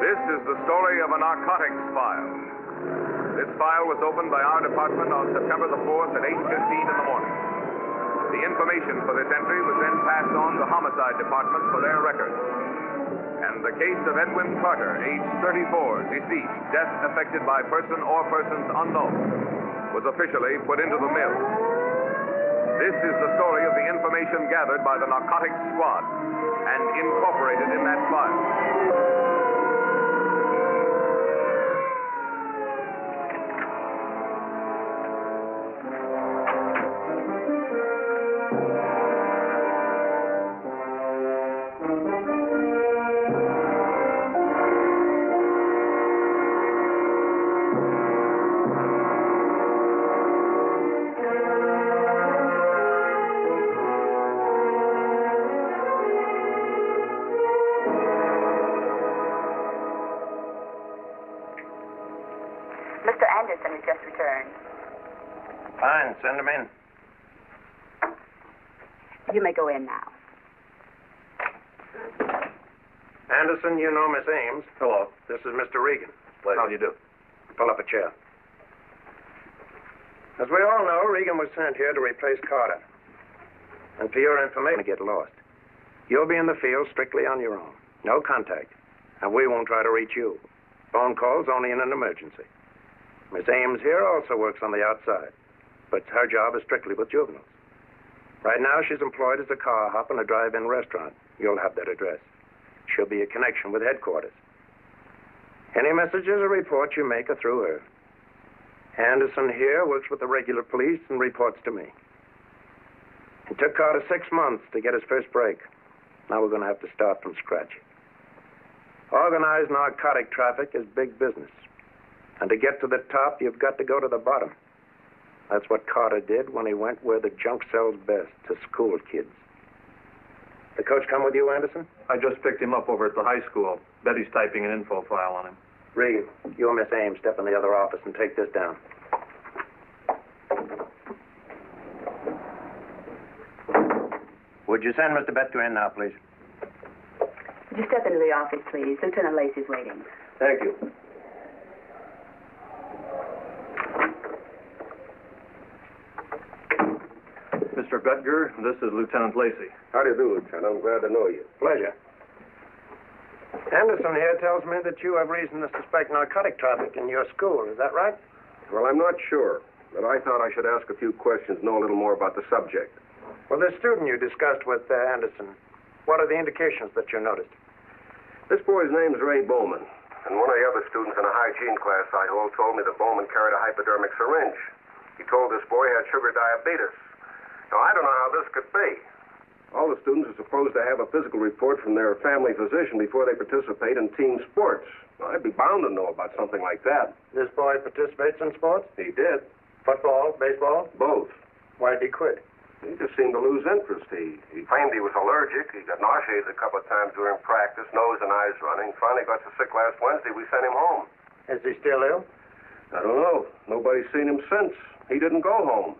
This is the story of a narcotics file. This file was opened by our department on September the 4th at 8:15 in the morning. The information for this entry was then passed on to the Homicide Department for their records. And the case of Edwin Carter, age 34, deceased, death effected by person or persons unknown, was officially put into the mill. This is the story of the information gathered by the Narcotics Squad and incorporated in that file. Mr. Anderson has just returned. Fine, send him in. You may go in now. Anderson, you know Miss Ames. Hello. This is Mr. Regan. Pleasure. How do you do? Pull up a chair. As we all know, Regan was sent here to replace Carter. And for your information, to get lost. You'll be in the field strictly on your own. No contact. And we won't try to reach you. Phone calls only in an emergency. Miss Ames here also works on the outside, but her job is strictly with juveniles. Right now, she's employed as a car hop in a drive-in restaurant. You'll have that address. She'll be a connection with headquarters. Any messages or reports you make are through her. Anderson here works with the regular police and reports to me. It took Carter 6 months to get his first break. Now we're going to have to start from scratch. Organized narcotic traffic is big business. And to get to the top, you've got to go to the bottom. That's what Carter did when he went where the junk sells best, to school kids. The coach come with you, Anderson? I just picked him up over at the high school. Betty's typing an info file on him. Regan, you and Miss Ames step in the other office and take this down. Would you send Mr. Betker in now, please? Would you step into the office, please? Lieutenant Lacey's waiting. Thank you. Mr. Betger, this is Lieutenant Lacey. How do you do, Lieutenant? I'm glad to know you. Pleasure. Anderson here tells me that you have reason to suspect narcotic traffic in your school. Is that right? Well, I'm not sure, but I thought I should ask a few questions, know a little more about the subject. Well, this student you discussed with Anderson, what are the indications that you noticed? This boy's name's Ray Bowman, and one of the other students in a hygiene class I hold told me that Bowman carried a hypodermic syringe. He told this boy he had sugar diabetes. Now, I don't know how this could be. All the students are supposed to have a physical report from their family physician before they participate in team sports. Now, I'd be bound to know about something like that. This boy participates in sports? He did. Football, baseball? Both. Why did he quit? He just seemed to lose interest. He claimed he was allergic. He got nauseated a couple of times during practice, nose and eyes running. Finally got so sick last Wednesday, we sent him home. Is he still ill? I don't know. Nobody's seen him since. He didn't go home.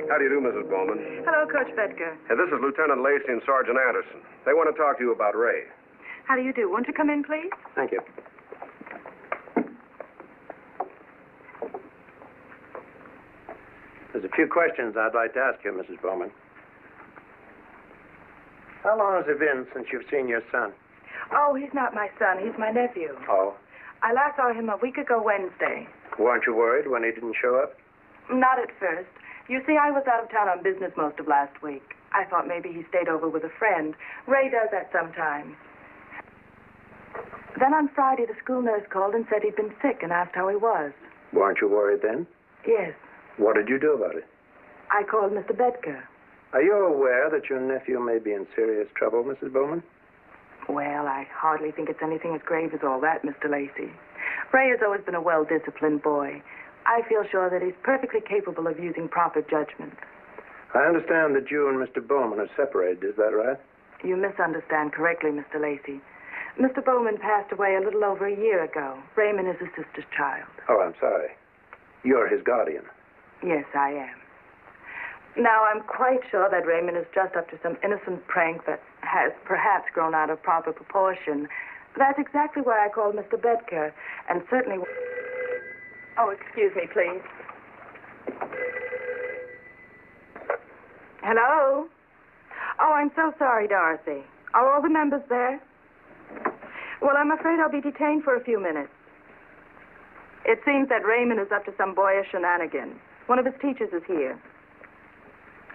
How do you do, Mrs. Bowman? Hello, Coach Betker. This is Lieutenant Lacey and Sergeant Anderson. They want to talk to you about Ray. How do you do? Won't you come in, please? Thank you. There's a few questions I'd like to ask you, Mrs. Bowman. How long has it been since you've seen your son? Oh, he's not my son. He's my nephew. Oh. I last saw him a week ago Wednesday. Weren't you worried when he didn't show up? Not at first. You see, I was out of town on business most of last week. I thought maybe he stayed over with a friend. Ray does that sometimes. Then on Friday, the school nurse called and said he'd been sick and asked how he was. Weren't you worried then? Yes. What did you do about it? I called Mr. Betker. Are you aware that your nephew may be in serious trouble, Mrs. Bowman? Well, I hardly think it's anything as grave as all that, Mr. Lacey. Ray has always been a well-disciplined boy. I feel sure that he's perfectly capable of using proper judgment. I understand that you and Mr. Bowman are separated, is that right? You misunderstand correctly, Mr. Lacey. Mr. Bowman passed away a little over a year ago. Raymond is his sister's child. Oh, I'm sorry. You're his guardian. Yes, I am. Now, I'm quite sure that Raymond is just up to some innocent prank that has perhaps grown out of proper proportion. That's exactly why I called Mr. Bedker, and certainly... Oh, excuse me, please. Hello? Oh, I'm so sorry, Dorothy. Are all the members there? Well, I'm afraid I'll be detained for a few minutes. It seems that Raymond is up to some boyish shenanigans. One of his teachers is here.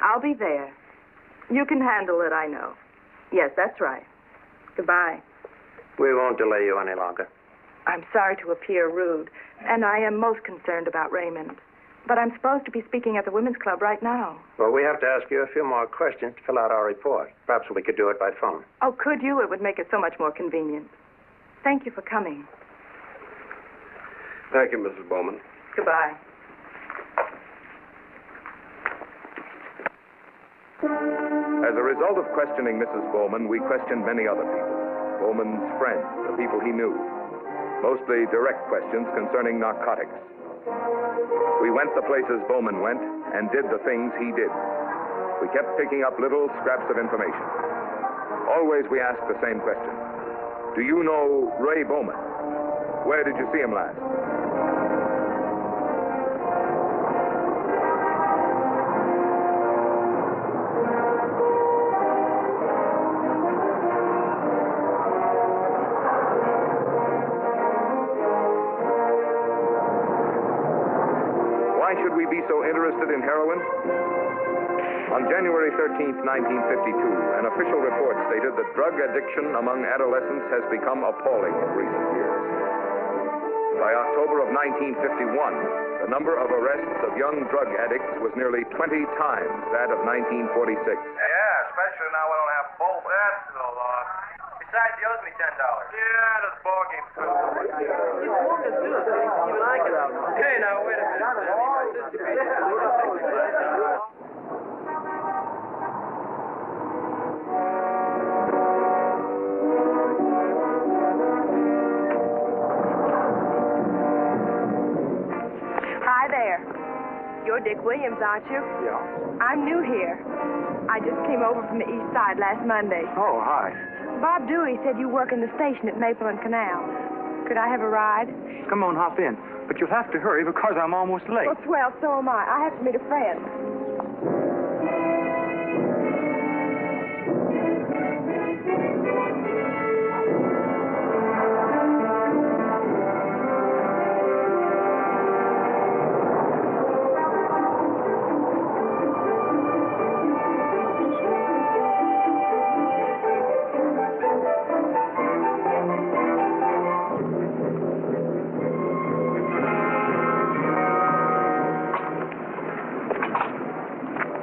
I'll be there. You can handle it, I know. Yes, that's right. Goodbye. We won't delay you any longer. I'm sorry to appear rude, and I am most concerned about Raymond. But I'm supposed to be speaking at the Women's Club right now. Well, we have to ask you a few more questions to fill out our report. Perhaps we could do it by phone. Oh, could you? It would make it so much more convenient. Thank you for coming. Thank you, Mrs. Bowman. Goodbye. As a result of questioning Mrs. Bowman, we questioned many other people. Bowman's friends, the people he knew. Mostly direct questions concerning narcotics. We went the places Bowman went and did the things he did. We kept picking up little scraps of information. Always we asked the same question. Do you know Ray Bowman? Where did you see him last? Why should we be so interested in heroin? On January 13th, 1952, an official report stated that drug addiction among adolescents has become appalling in recent years. By October of 1951, the number of arrests of young drug addicts was nearly 20 times that of 1946. Yeah, especially now we don't have both. That's no loss. Besides, he owes me $10. Yeah, this ball game's good. You swung us too, so even I get out. Hey, now, wait a minute, Sammy. My sister paid $65. Hi there. You're Dick Williams, aren't you? Yeah. I'm new here. I just came over from the east side last Monday. Oh, hi. Bob Dewey said you work in the station at Maple and Canal. Could I have a ride? Come on, hop in. But you'll have to hurry because I'm almost late. Oh, swell, so am I. I have to meet a friend.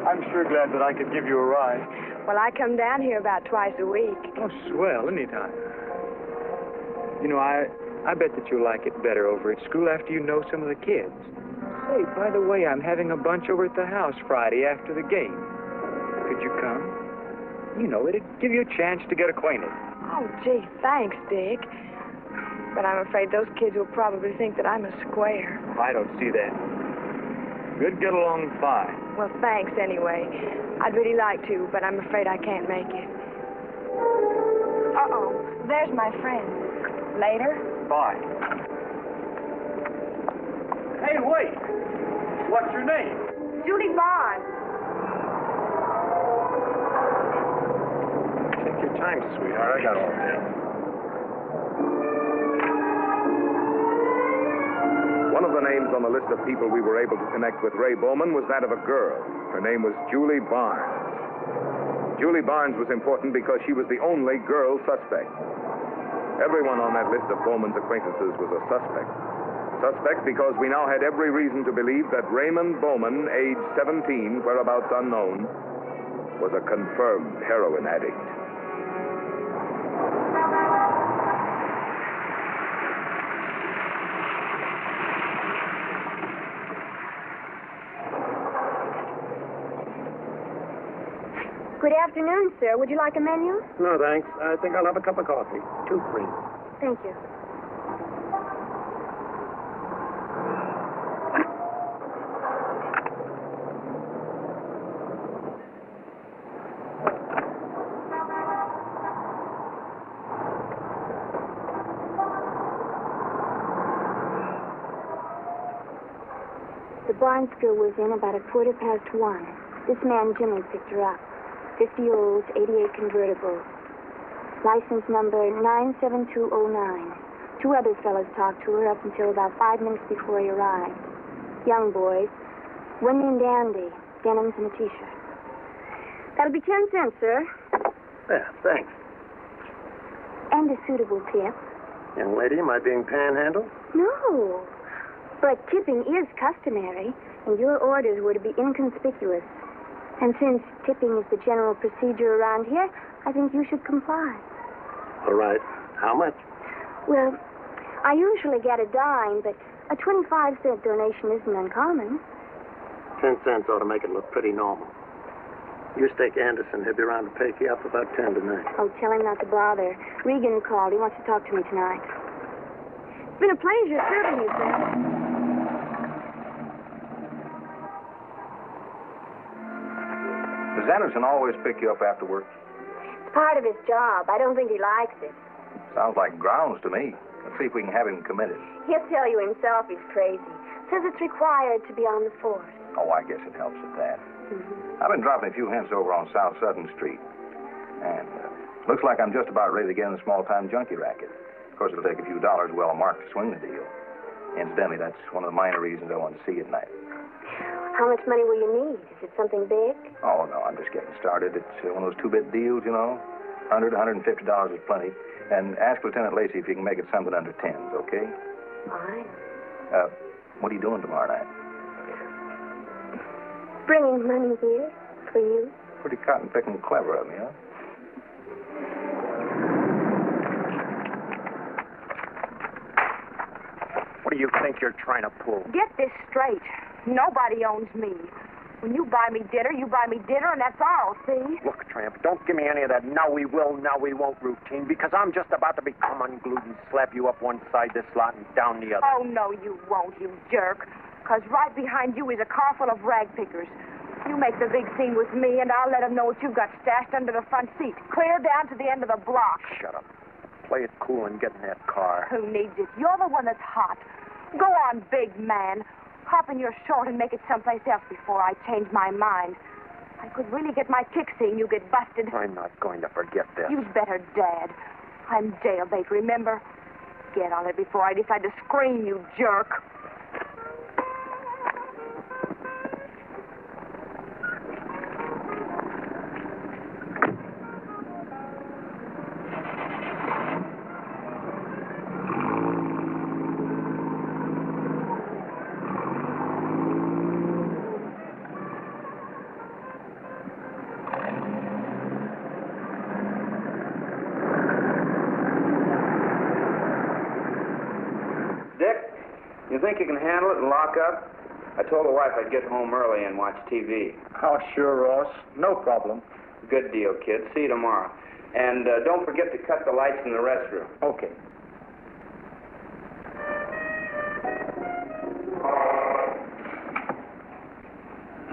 I'm sure glad that I could give you a ride. Well, I come down here about twice a week. Oh, swell, anytime. You know, I bet that you'll like it better over at school after you know some of the kids. Say, by the way, I'm having a bunch over at the house Friday after the game. Could you come? You know, it'd give you a chance to get acquainted. Oh, gee, thanks, Dick. But I'm afraid those kids will probably think that I'm a square. I don't see that. We'd get along fine. Well, thanks anyway. I'd really like to, but I'm afraid I can't make it. Uh-oh, there's my friend. Later? Bye. Hey, wait! What's your name? Julie Barnes. Take your time, sweetheart. I got all day. One of the names on the list of people we were able to connect with Ray Bowman was that of a girl. Her name was Julie Barnes. Julie Barnes was important because she was the only girl suspect. Everyone on that list of Bowman's acquaintances was a suspect. Suspect because we now had every reason to believe that Raymond Bowman, age 17, whereabouts unknown, was a confirmed heroin addict. Good afternoon, sir. Would you like a menu? No, thanks. I think I'll have a cup of coffee. 2, please. Thank you. The Barnes girl was in about 1:15. This man, Jimmy, picked her up. 50 Olds, 88 convertible. License number 97209. 2 other fellows talked to her up until about 5 minutes before he arrived. Young boys. One named Andy. Denims and a T-shirt. That'll be 10 cents, sir. Yeah, thanks. And a suitable tip. Young lady, am I being panhandled? No. But tipping is customary, and your orders were to be inconspicuous. And since tipping is the general procedure around here, I think you should comply. All right. How much? Well, I usually get a dime, but a 25-cent donation isn't uncommon. 10 cents ought to make it look pretty normal. You stake Anderson. He'll be around to pick you up about 10 tonight. Oh, tell him not to bother. Regan called. He wants to talk to me tonight. It's been a pleasure serving you, sir. Does Anderson always pick you up after work? It's part of his job. I don't think he likes it. Sounds like grounds to me. Let's see if we can have him committed. He'll tell you himself he's crazy. Says it's required to be on the force. Oh, I guess it helps at that. I've been dropping a few hints over on South Sutton Street. And looks like I'm just about ready to get in the small-time junkie racket. Of course, it'll take a few dollars well marked to swing the deal. Incidentally, that's one of the minor reasons I want to see you tonight. How much money will you need? Is it something big? Oh, no, I'm just getting started. It's one of those 2-bit deals, you know. $100, $150 is plenty. And ask Lieutenant Lacey if you can make it something under 10s, okay? Fine. What are you doing tomorrow night? Bringing money here for you. Pretty cotton-picking clever of me, huh? What do you think you're trying to pull? Get this straight. Nobody owns me. When you buy me dinner, and that's all, see? Look, Tramp, don't give me any of that now we will, now we won't routine, because I'm just about to become unglued and slap you up one side this lot and down the other. Oh, no, you won't, you jerk. Because right behind you is a car full of rag pickers. You make the big scene with me, and I'll let them know what you've got stashed under the front seat, clear down to the end of the block. Shut up. Play it cool and get in that car. Who needs it? You're the one that's hot. Go on, big man. Hop in your short and make it someplace else before I change my mind. I could really get my kick seeing you get busted. I'm not going to forget this. You'd better, Dad. I'm jailbait, remember? Get on it before I decide to scream, you jerk. You think you can handle it and lock up? I told the wife I'd get home early and watch TV. Oh, sure, Ross. No problem. Good deal, kid. See you tomorrow. And don't forget to cut the lights in the restroom. Okay.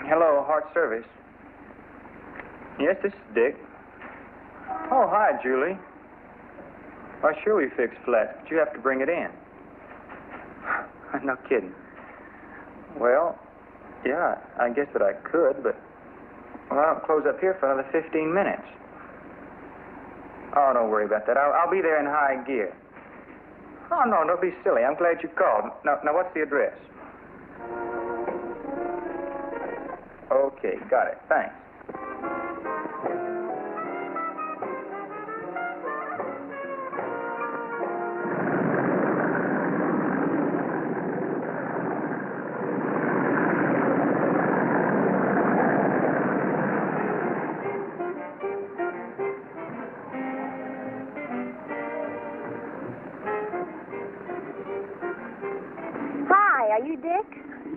Hello, Heart Service. Yes, this is Dick. Oh, hi, Julie. Why, sure we fixed flats, but you have to bring it in. No kidding. Well, yeah, I guess that I could, but, well, I'll close up here for another 15 minutes. Oh, don't worry about that. I'll be there in high gear. Oh, no, don't be silly. I'm glad you called. Now, what's the address? Okay, got it. Thanks. Hi, are you Dick?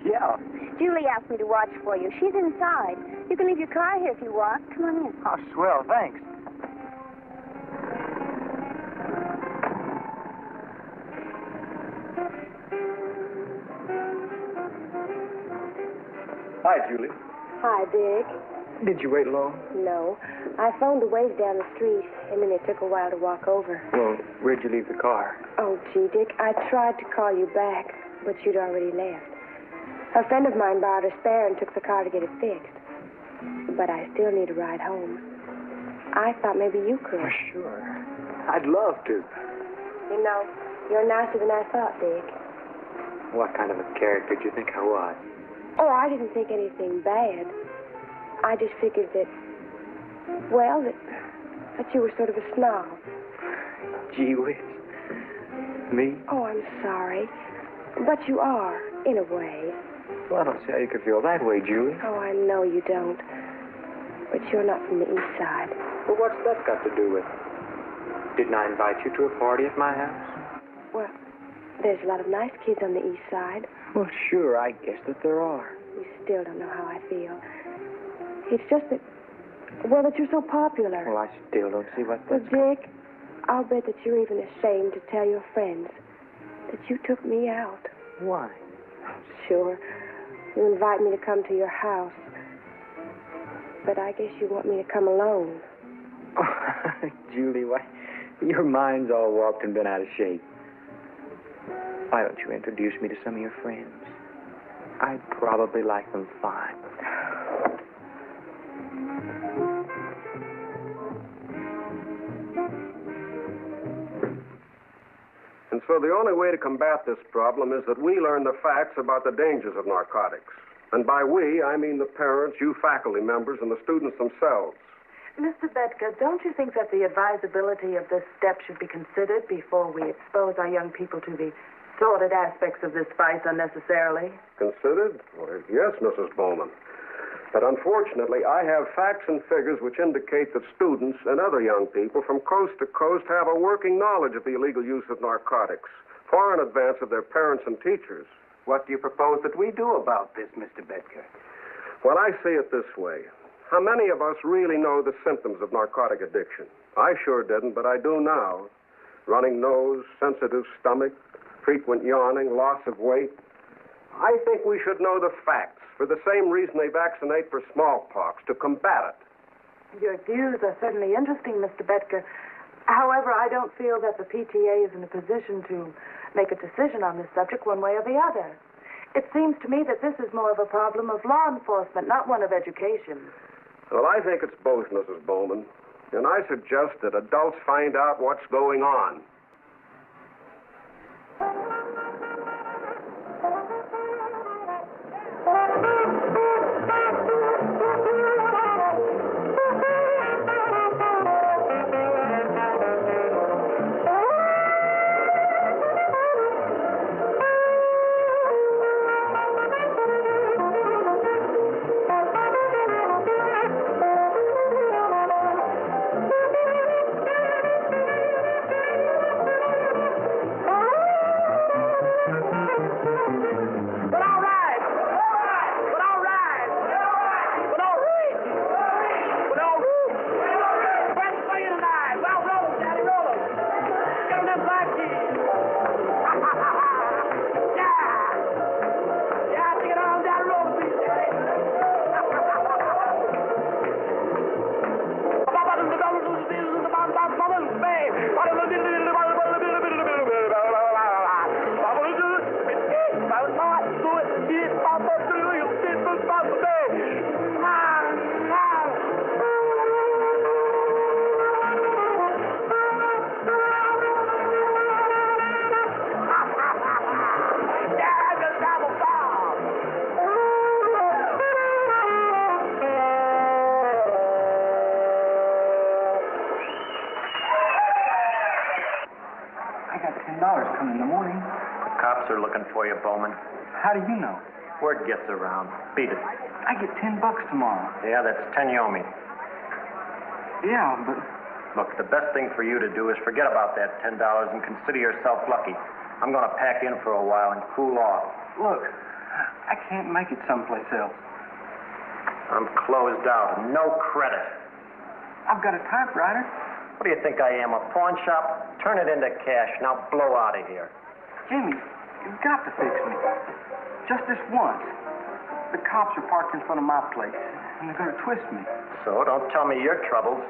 Yeah. Julie asked me to watch for you. She's inside. You can leave your car here if you want. Come on in. Oh, swell, thanks. Hi, Julie. Hi, Dick. Did you wait long? No. I phoned the ways down the street, and then it took a while to walk over. Well, where'd you leave the car? Oh, gee, Dick, I tried to call you back, but you'd already left. A friend of mine borrowed a spare and took the car to get it fixed. But I still need a ride home. I thought maybe you could. Oh, sure. I'd love to. You know, you're nicer than I thought, Dick. What kind of a character did you think I was? Oh, I didn't think anything bad. I just figured that, well, that you were sort of a snob. Gee whiz. Me? Oh, I'm sorry. But you are, in a way. Well, I don't see how you could feel that way, Julie. Oh, I know you don't. But you're not from the East Side. Well, what's that got to do with it? Didn't I invite you to a party at my house? Well, there's a lot of nice kids on the East Side. Well, sure, I guess that there are. You still don't know how I feel. It's just that, well, that you're so popular. Well, I still don't see what Well, that's... Dick, I'll bet that you're even ashamed to tell your friends that you took me out. Why? Sure. You invite me to come to your house. But I guess you want me to come alone. Julie, why, your mind's all warped and been out of shape. Why don't you introduce me to some of your friends? I'd probably like them fine. And so the only way to combat this problem is that we learn the facts about the dangers of narcotics. And by we, I mean the parents, you faculty members, and the students themselves. Mr. Betka, don't you think that the advisability of this step should be considered before we expose our young people to the sordid aspects of this vice unnecessarily? Considered? Well, yes, Mrs. Bowman. But unfortunately, I have facts and figures which indicate that students and other young people from coast to coast have a working knowledge of the illegal use of narcotics, far in advance of their parents and teachers. What do you propose that we do about this, Mr. Bedker? Well, I see it this way. How many of us really know the symptoms of narcotic addiction? I sure didn't, but I do now. Running nose, sensitive stomach, frequent yawning, loss of weight. I think we should know the facts for the same reason they vaccinate for smallpox, to combat it. Your views are certainly interesting, Mr. Betka. However, I don't feel that the PTA is in a position to make a decision on this subject one way or the other. It seems to me that this is more of a problem of law enforcement, not one of education. Well, I think it's both, Mrs. Bowman. And I suggest that adults find out what's going on. Coming in the morning. Cops are looking for you, Bowman. How do you know? Word gets around. Beat it. I get $10 tomorrow. Yeah, that's 10 you owe me. Yeah, but... Look, the best thing for you to do is forget about that $10 and consider yourself lucky. I'm going to pack in for a while and cool off. Look, I can't make it someplace else. I'm closed out. No credit. I've got a typewriter. What do you think I am, a pawn shop? Turn it into cash. Now blow out of here. Jimmy, you've got to fix me. Just this once. The cops are parked in front of my place, and they're going to twist me. So don't tell me your troubles.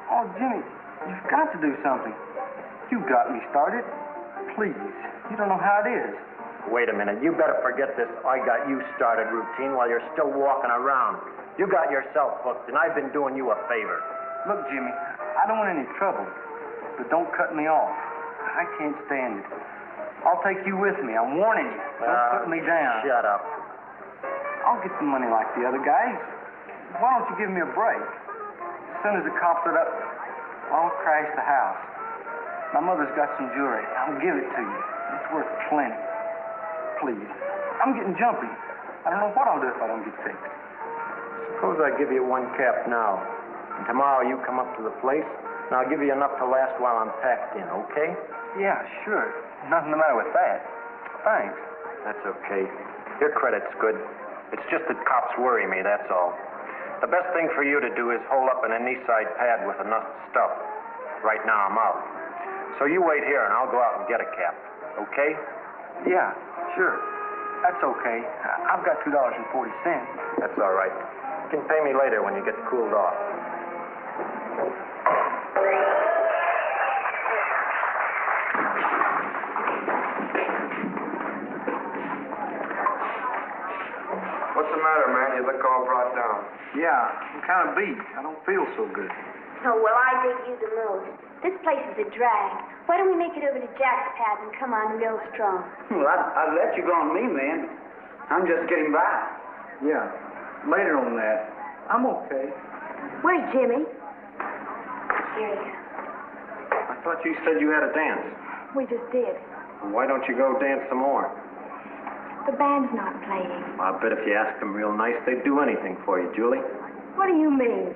Oh, Jimmy, you've got to do something. You got me started. Please. You don't know how it is. Wait a minute. You better forget this I got you started routine while you're still walking around. You got yourself hooked, and I've been doing you a favor. Look, Jimmy, I don't want any trouble, but don't cut me off. I can't stand it. I'll take you with me. I'm warning you. Don't put me down. Shut up. I'll get the money like the other guys. Why don't you give me a break? As soon as the cops are up, I'll crash the house. My mother's got some jewelry. I'll give it to you. It's worth plenty. Please. I'm getting jumpy. I don't know what I'll do if I don't get fixed. Suppose I give you one cap now. And tomorrow you come up to the place, and I'll give you enough to last while I'm packed in, okay? Yeah, sure. Nothing the matter with that. Thanks. That's okay. Your credit's good. It's just that cops worry me, that's all. The best thing for you to do is hole up in an east side pad with enough stuff. Right now I'm out. So you wait here, and I'll go out and get a cap, okay? Yeah, sure. That's okay. I've got $2.40. That's all right. You can pay me later when you get cooled off. What's the matter, man? You look all brought down. Yeah, I'm kind of beat. I don't feel so good. Oh, well, I dig you the most. This place is a drag. Why don't we make it over to Jack's pad and come on real strong? Well, I'd let you go on me, man. I'm just getting by. Yeah, later on that. I'm okay. Where's Jimmy? Here he is. I thought you said you had a dance. We just did. Why don't you go dance some more? The band's not playing. I bet if you asked them real nice, they'd do anything for you, Julie. What do you mean?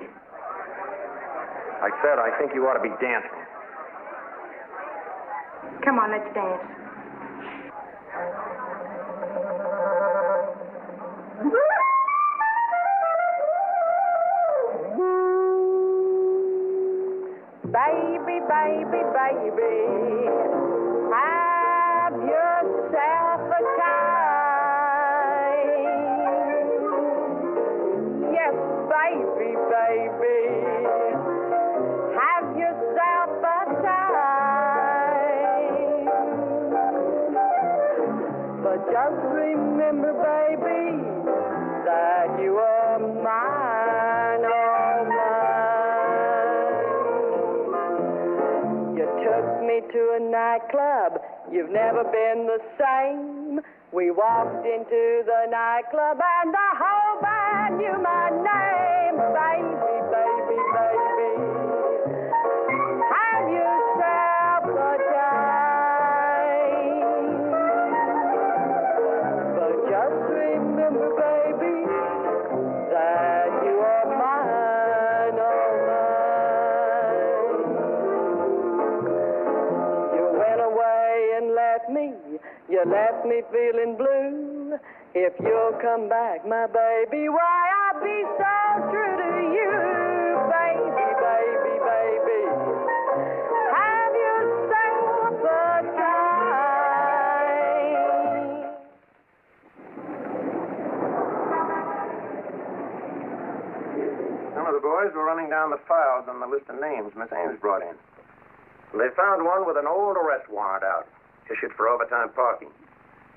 I said I think you ought to be dancing. Come on, let's dance. Baby, baby, baby, have yourself a time. Yes, baby, baby, have yourself a time. But just remember, baby, that you are mine, all mine. You took me to a nightclub, you've never been the same. We walked into the nightclub and the whole band knew my name. Baby, baby, baby, have yourself a time. But just remember, baby, that you are mine, all mine. You went away and left me. You left me feeling blue. If you'll come back, my baby, why I'll be so true to you. Baby, baby, baby, have yourself a time. Some of the boys were running down the files on the list of names Miss Ames brought in. They found one with an old arrest warrant out, issued for overtime parking.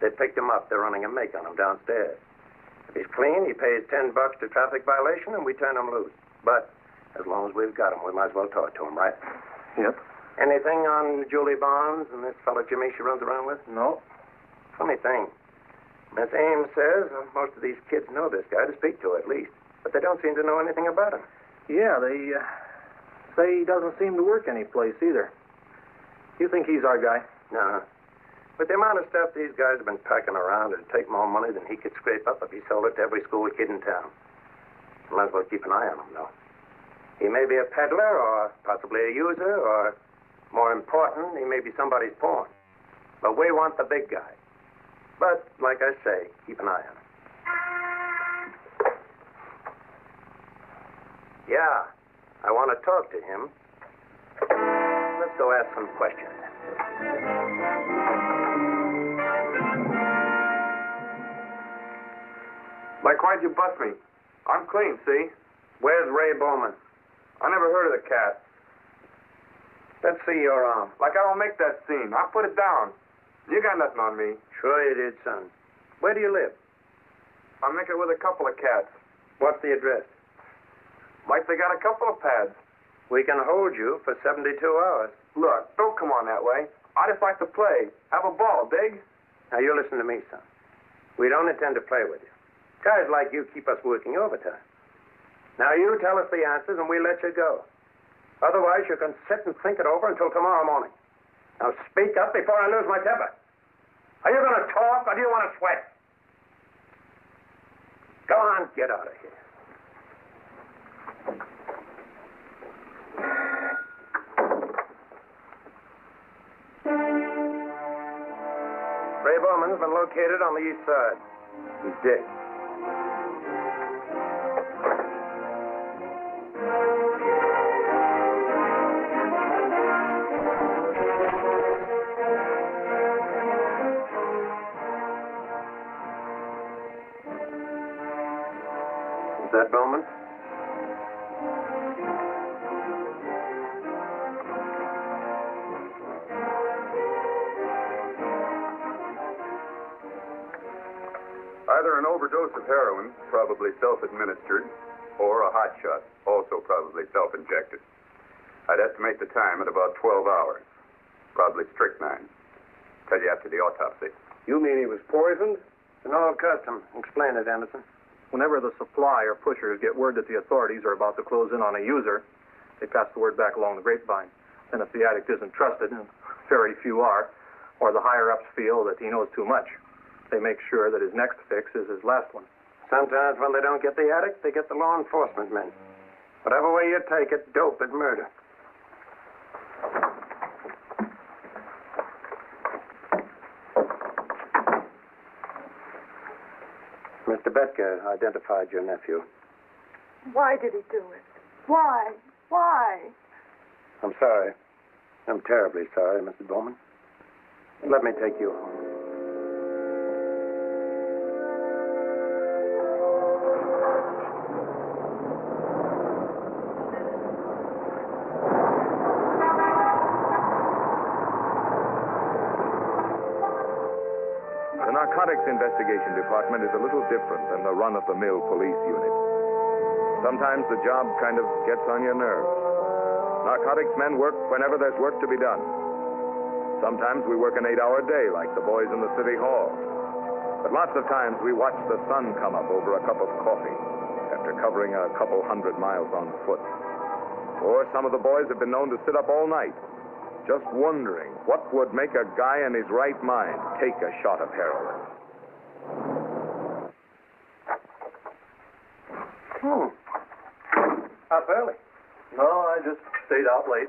They picked him up. They're running a make on him downstairs. If he's clean, he pays $10 to traffic violation, and we turn him loose. But as long as we've got him, we might as well talk to him, right? Yep. Anything on Julie Barnes and this fellow Jimmy she runs around with? No. Funny thing. Miss Ames says most of these kids know this guy to speak to, at least. But they don't seem to know anything about him. Yeah, they say he doesn't seem to work any place either. You think he's our guy? No. With the amount of stuff these guys have been packing around, it'd take more money than he could scrape up if he sold it to every school kid in town. Might as well keep an eye on him, though. He may be a peddler, or possibly a user, or, more important, he may be somebody's pawn. But we want the big guy. But, like I say, keep an eye on him. Yeah, I want to talk to him. Let's go ask some questions. Like, why'd you bust me? I'm clean, see? Where's Ray Bowman? I never heard of the cat. Let's see your arm. Like, I don't make that scene. I'll put it down. You got nothing on me. Sure you did, son. Where do you live? I make it with a couple of cats. What's the address? Like they got a couple of pads. We can hold you for 72 hours. Look, don't come on that way. I just like to play. Have a ball, dig? Now, you listen to me, son. We don't intend to play with you. Guys like you keep us working overtime. Now, you tell us the answers, and we let you go. Otherwise, you can sit and think it over until tomorrow morning. Now, speak up before I lose my temper. Are you going to talk, or do you want to sweat? Go on, get out of here. Ray Bowman's been located on the east side. He's dead. Is that Bowman? Either an overdose of heroin, probably self-administered, or a hot shot, also probably self-injected. I'd estimate the time at about 12 hours. Probably strychnine. Tell you after the autopsy. You mean he was poisoned? It's an old custom. Explain it, Anderson. Whenever the supply or pushers get word that the authorities are about to close in on a user, they pass the word back along the grapevine. And if the addict isn't trusted, and very few are, or the higher-ups feel that he knows too much, they make sure that his next fix is his last one. Sometimes when they don't get the addict, they get the law enforcement men. Whatever way you take it, dope is murder. Mr. Betker identified your nephew. Why did he do it? Why? Why? I'm sorry. I'm terribly sorry, Mrs. Bowman. Let me take you home. The Narcotics Investigation Department is a little different than the run-of-the-mill police unit. Sometimes the job kind of gets on your nerves. Narcotics men work whenever there's work to be done. Sometimes we work an 8-hour day like the boys in the city hall. But lots of times we watch the sun come up over a cup of coffee after covering a couple 100 miles on foot. Or some of the boys have been known to sit up all night just wondering what would make a guy in his right mind take a shot of heroin. Up early. No, I just stayed out late.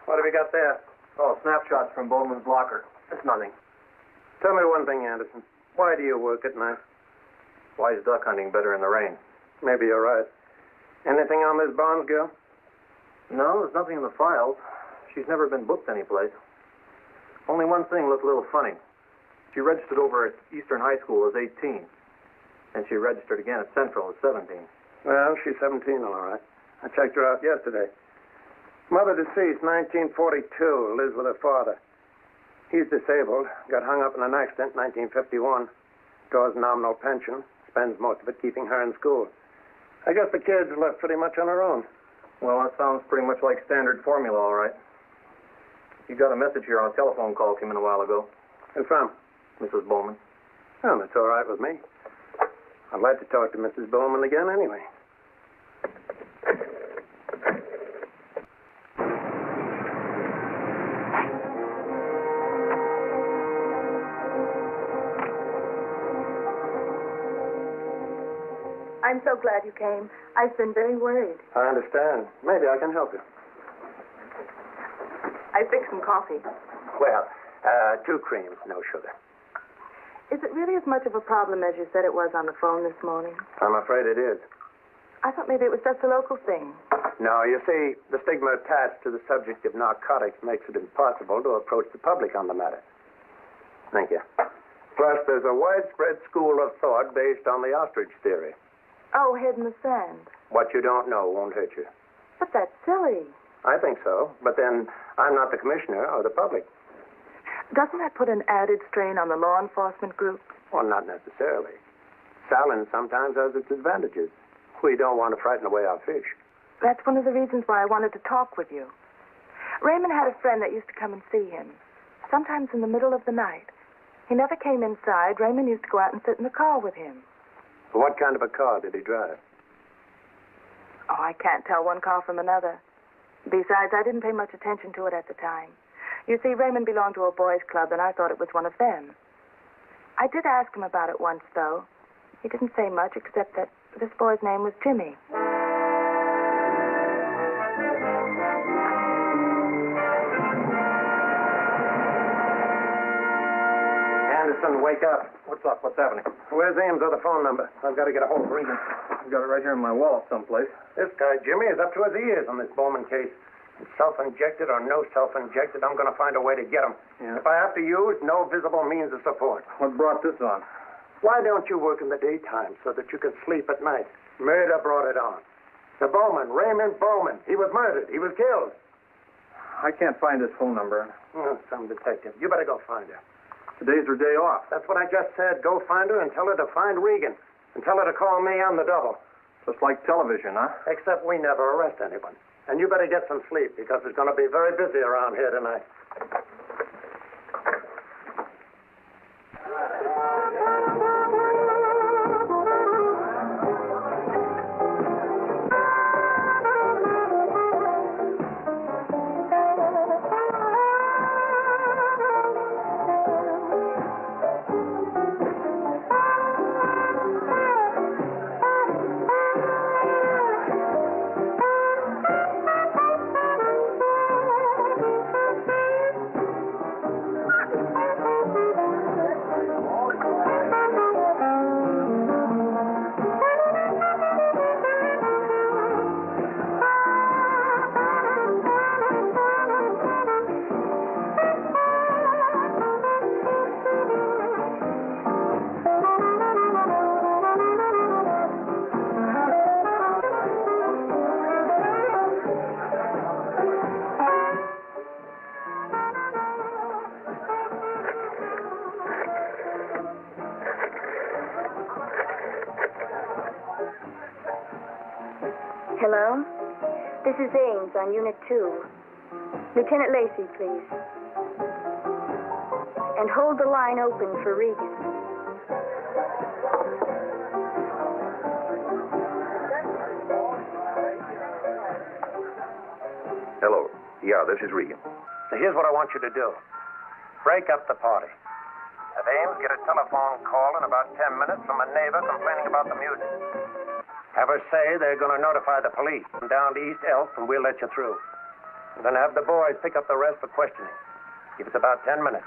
What have you got there? Oh, snapshots from Bowman's locker. It's nothing. Tell me one thing, Anderson. Why do you work at night? Why is duck hunting better in the rain? Maybe you're right. Anything on this Barnes girl? No, there's nothing in the files. She's never been booked anyplace. Only one thing looked a little funny. She registered over at Eastern High School as 18. And she registered again at Central as 17. Well, she's 17, all right. I checked her out yesterday. Mother deceased, 1942, lives with her father. He's disabled, got hung up in an accident, 1951. Draws nominal pension, spends most of it keeping her in school. I guess the kid's left pretty much on her own. Well, that sounds pretty much like standard formula, all right. You got a message here on a telephone call came in a while ago. Who from? Mrs. Bowman. Oh, that's all right with me. I'd like to talk to Mrs. Bowman again anyway. I'm so glad you came. I've been very worried. I understand. Maybe I can help you. I fixed some coffee. Well, 2 creams, no sugar. Is it really as much of a problem as you said it was on the phone this morning? I'm afraid it is. I thought maybe it was just a local thing. No, you see, the stigma attached to the subject of narcotics makes it impossible to approach the public on the matter. Thank you. Plus, there's a widespread school of thought based on the ostrich theory. Oh, head in the sand. What you don't know won't hurt you. But that's silly. I think so, but then I'm not the commissioner or the public. Doesn't that put an added strain on the law enforcement group? Well, not necessarily. Salin sometimes has its advantages. We don't want to frighten away our fish. That's one of the reasons why I wanted to talk with you. Raymond had a friend that used to come and see him, sometimes in the middle of the night. He never came inside. Raymond used to go out and sit in the car with him. What kind of a car did he drive? Oh, I can't tell one car from another. Besides, I didn't pay much attention to it at the time. You see, Raymond belonged to a boys' club, and I thought it was one of them. I did ask him about it once, though. He didn't say much, except that this boy's name was Jimmy. Anderson, wake up. What's up? What's happening? Where's Ames' other phone number? I've got to get a hold of Regan. I've got it right here in my wallet someplace. This guy, Jimmy, is up to his ears on this Bowman case. Self-injected or no self-injected, I'm going to find a way to get him. Yeah. If I have to use no visible means of support. What brought this on? Why don't you work in the daytime so that you can sleep at night? Murder brought it on. The Bowman, Raymond Bowman, he was murdered. He was killed. I can't find this phone number. Oh, some detective. You better go find her. Today's her day off. That's what I just said. Go find her and tell her to find Regan. And tell her to call me on the double. Just like television, huh? Except we never arrest anyone. And you better get some sleep, because it's going to be very busy around here tonight. Hello? This is Ames on Unit 2. Lieutenant Lacey, please. And hold the line open for Regan. Hello. Yeah, this is Regan. Now, here's what I want you to do. Break up the party. At Ames, get a telephone call in about 10 minutes from a neighbor complaining about the music. Have her say they're going to notify the police. Come down to East Elk, and we'll let you through. And then have the boys pick up the rest for questioning. Give us about 10 minutes.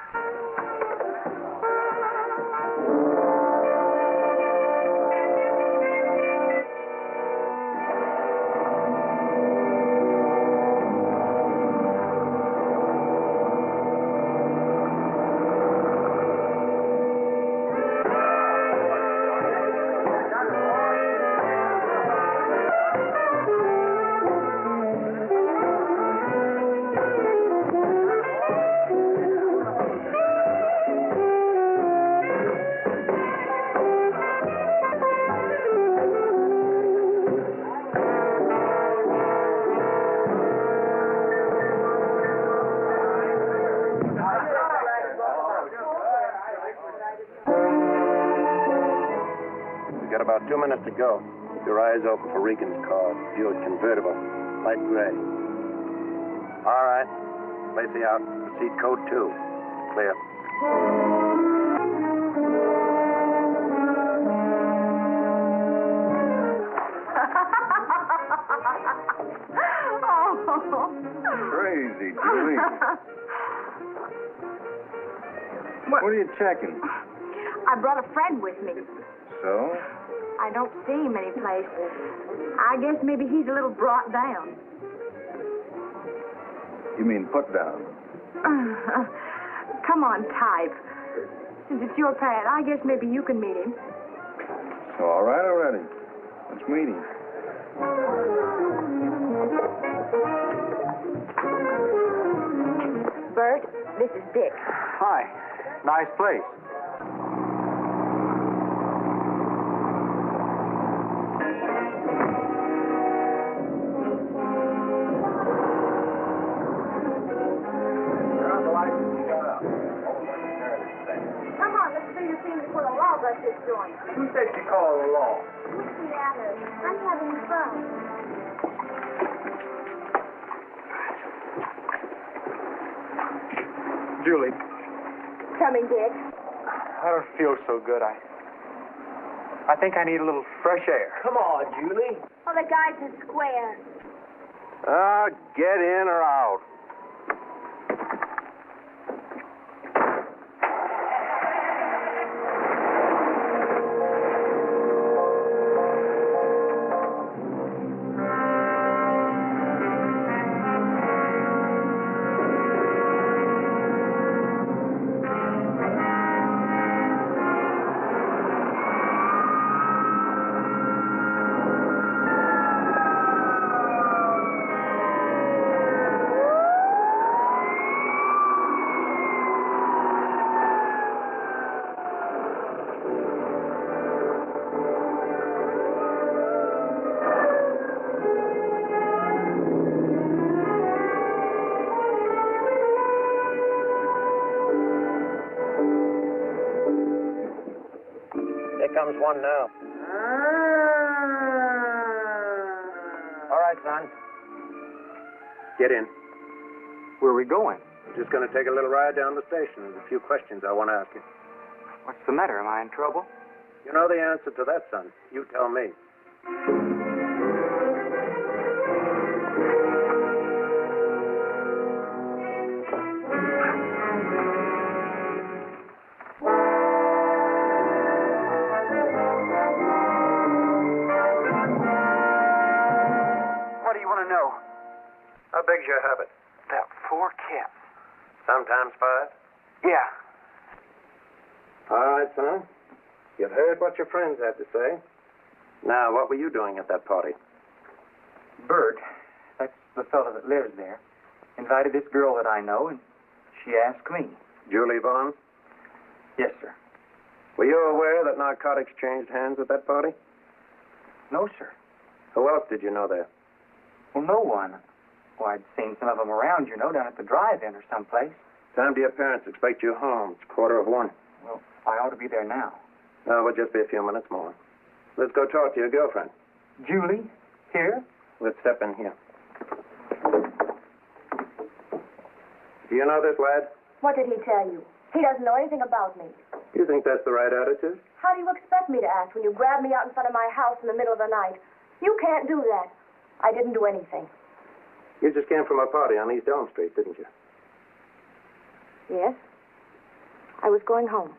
We've got about 2 minutes to go. Keep your eyes open for Regan's car. Buick convertible. Light gray. All right. Lacey out. Proceed code 2. Clear. Crazy, Julie. What are you checking? I brought a friend with me. So? I don't see him any place. I guess maybe he's a little brought down. You mean put down? Come on, type. Since it's your pad, I guess maybe you can meet him. So, all right already. Let's meet him. Bert, this is Dick. Hi. Nice place. Come on, let's see you seem before the law rush this joint. Who said you call the law? What's the matter? I'm having fun. Julie, Coming, Dick. I don't feel so good. I think I need a little fresh air. Come on, Julie. Oh, the guy's a square. Get in or out. Comes one now. All right, son. Get in. Where are we going? Just going to take a little ride down the station. There's a few questions I want to ask you. What's the matter? Am I in trouble? You know the answer to that, son. You tell me. How big's your habit? About 4 cats. Sometimes 5? Yeah. All right, son. You've heard what your friends had to say. Now, what were you doing at that party? Bert, that's the fellow that lives there, invited this girl that I know, and she asked me. Julie Vaughn? Yes, sir. Were you aware that narcotics changed hands at that party? No, sir. Who else did you know there? Well, no one. Well, I'd seen some of them around, down at the drive-in or someplace. Time do your parents expect you home? It's 1:45. Well, I ought to be there now. No, it'll just be a few minutes more. Let's go talk to your girlfriend. Julie? Here? Let's step in here. Do you know this lad? What did he tell you? He doesn't know anything about me. You think that's the right attitude? How do you expect me to act when you grab me out in front of my house in the middle of the night? You can't do that. I didn't do anything. You just came from a party on East Elm Street, didn't you? Yes. I was going home.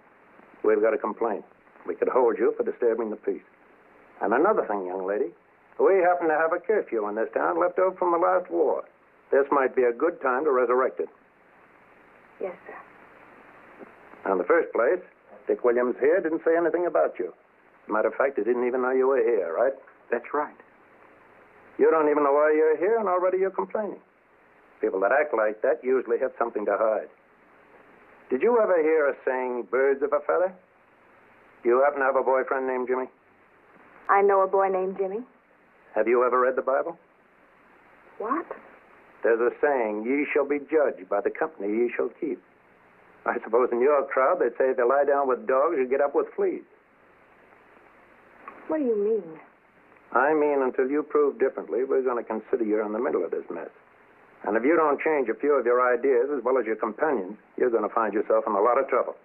We've got a complaint. We could hold you for disturbing the peace. And another thing, young lady, we happen to have a curfew in this town left over from the last war. This might be a good time to resurrect it. Yes, sir. Now, in the first place, Dick Williams here didn't say anything about you. Matter of fact, he didn't even know you were here, right? That's right. You don't even know why you're here, and already you're complaining. People that act like that usually have something to hide. Did you ever hear a saying, birds of a feather? Do you happen to have a boyfriend named Jimmy? I know a boy named Jimmy. Have you ever read the Bible? What? There's a saying, ye shall be judged by the company ye shall keep. I suppose in your crowd they'd say if you lie down with dogs, you get up with fleas. What do you mean? I mean, until you prove differently, we're going to consider you're in the middle of this mess. And if you don't change a few of your ideas as well as your companions, you're going to find yourself in a lot of trouble.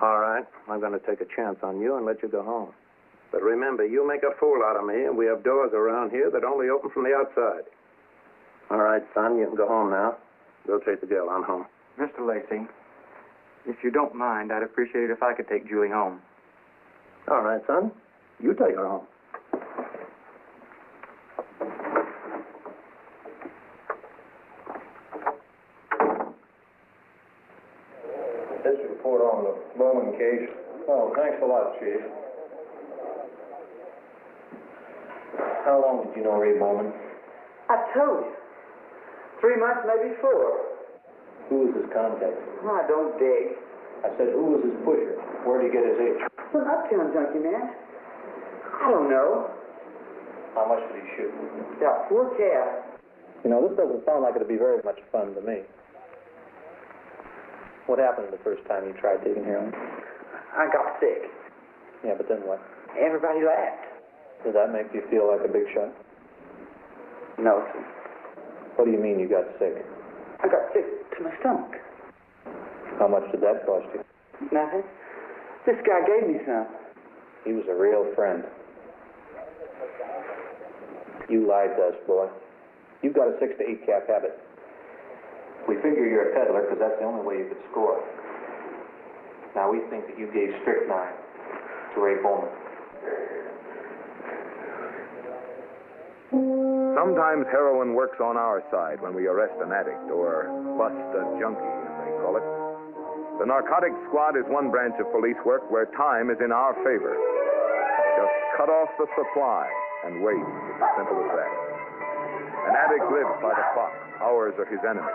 All right, I'm going to take a chance on you and let you go home. But remember, you make a fool out of me, and we have doors around here that only open from the outside. All right, son, you can go home now. Go take the girl on home. Mr. Lacey, if you don't mind, I'd appreciate it if I could take Julie home. All right, son. You take her home. This report on the Bowman case. Oh, thanks a lot, Chief. How long did you know Ray Bowman? I told you. 3 months, maybe 4. Who was his contact? I don't dig. I said, who was his pusher? Where'd he get his itch? Some uptown junkie, man. I don't know. How much did he shoot? Got 4 calves. You know, this doesn't sound like it'd be very much fun to me. What happened the first time you tried taking heroin? I got sick. Yeah, but then what? Everybody laughed. Did that make you feel like a big shot? No, sir. What do you mean you got sick? I got sick to my stomach. How much did that cost you? Nothing. This guy gave me some. He was a real friend. You lied to us, boy. You've got a 6 to 8 cap habit. We figure you're a peddler because that's the only way you could score. Now, we think that you gave strychnine to Ray Bowman. Sometimes heroin works on our side when we arrest an addict, or bust a junkie, as they call it. The narcotics squad is one branch of police work where time is in our favor. Just cut off the supply and wait. It's as simple as that. An addict lives by the clock. Hours are his enemy.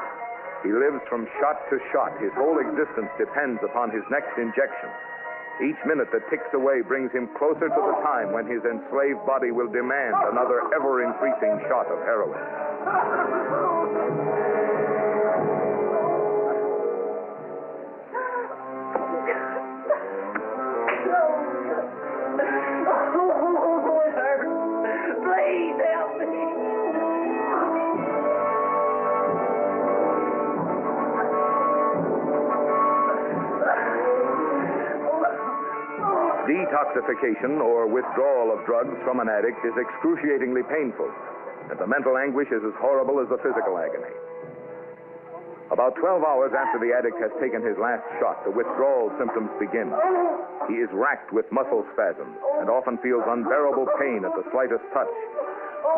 He lives from shot to shot. His whole existence depends upon his next injection. Each minute that ticks away brings him closer to the time when his enslaved body will demand another ever-increasing shot of heroin. Oh, it hurts. Please help me. Detoxification, or withdrawal of drugs from an addict, is excruciatingly painful, and the mental anguish is as horrible as the physical agony. About 12 hours after the addict has taken his last shot, the withdrawal symptoms begin. He is racked with muscle spasms and often feels unbearable pain at the slightest touch.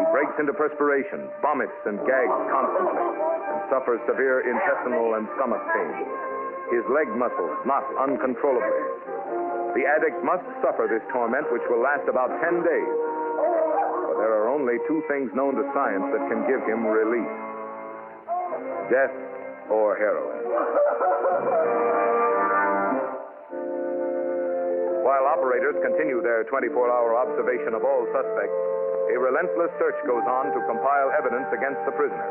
He breaks into perspiration, vomits and gags constantly, and suffers severe intestinal and stomach pain. His leg muscles knot uncontrollably. The addict must suffer this torment, which will last about 10 days. But there are only 2 things known to science that can give him relief: death or heroin. While operators continue their 24-hour observation of all suspects, a relentless search goes on to compile evidence against the prisoner.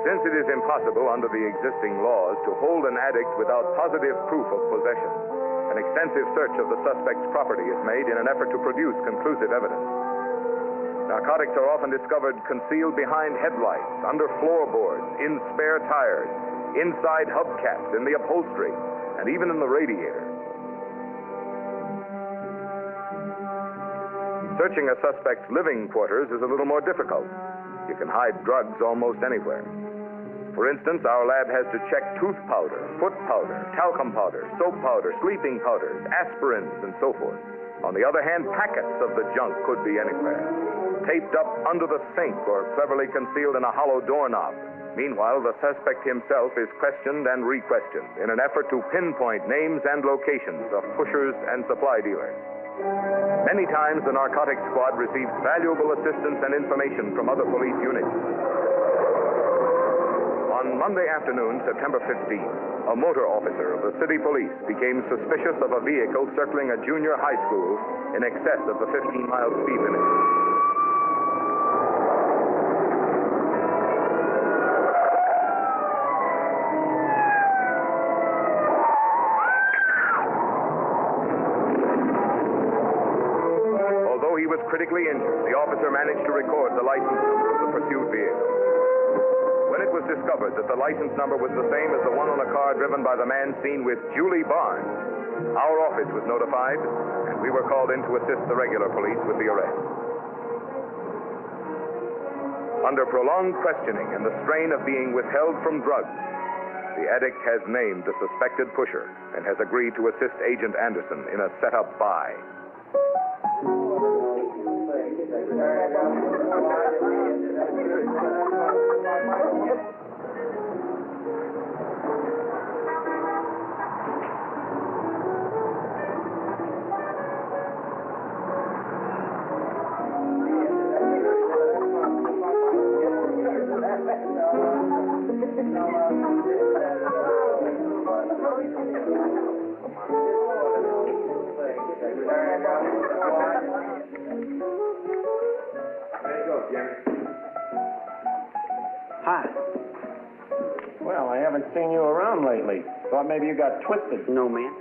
Since it is impossible under the existing laws to hold an addict without positive proof of possession, an extensive search of the suspect's property is made in an effort to produce conclusive evidence. Narcotics are often discovered concealed behind headlights, under floorboards, in spare tires, inside hubcaps, in the upholstery, and even in the radiator. Searching a suspect's living quarters is a little more difficult. You can hide drugs almost anywhere. For instance, our lab has to check tooth powder, foot powder, talcum powder, soap powder, sleeping powders, aspirins, and so forth. On the other hand, packets of the junk could be anywhere, taped up under the sink or cleverly concealed in a hollow doorknob. Meanwhile, the suspect himself is questioned and re-questioned in an effort to pinpoint names and locations of pushers and supply dealers. Many times, the narcotics squad receives valuable assistance and information from other police units. On Monday afternoon, September 15th, a motor officer of the city police became suspicious of a vehicle circling a junior high school in excess of the 15-mile speed limit. Although he was critically injured, the officer managed to record the license number of the pursued vehicle. When it was discovered that the license number was the same as the one on the car driven by the man seen with Julie Barnes, our office was notified, and we were called in to assist the regular police with the arrest. Under prolonged questioning and the strain of being withheld from drugs, the addict has named the suspected pusher and has agreed to assist Agent Anderson in a setup buy. Hi. Well, I haven't seen you around lately. Thought maybe you got twisted. No, man.